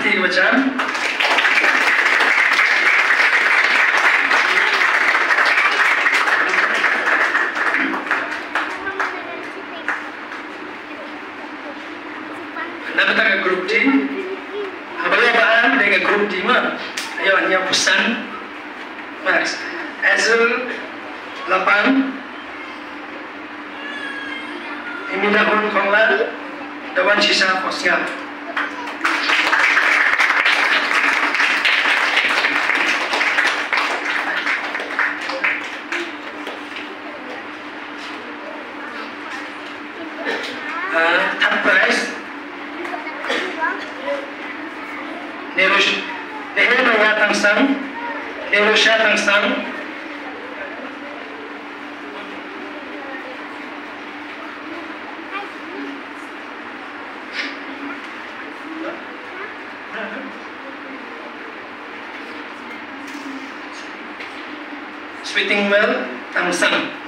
Santi macam. Dapat ke grup D? Apabila bahan dengan grup D mah, ayo hanya pesan. Mas, Azul 8. Imindah pun konglan, dawan sisa posnya. Third prize, Nehru Tangsang, Nehru Shah Tangsang. Sweeting well, Tangsang.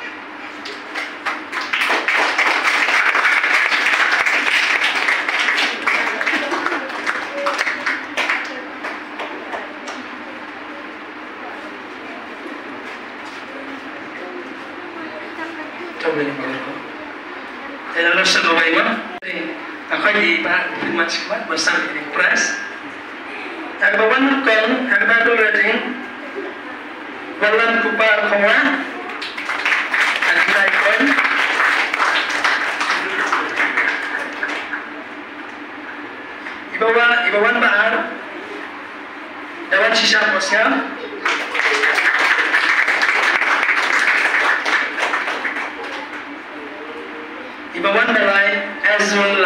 Coba ni kalau dalam sebuah iman, aku di Pak Firman Sekolah besar di Pres. Agbawan kon, agbawan rajin, walan kupar koma, agbai kon. Ibawan baar, dawan sisa posnya. Ibawan balai Azul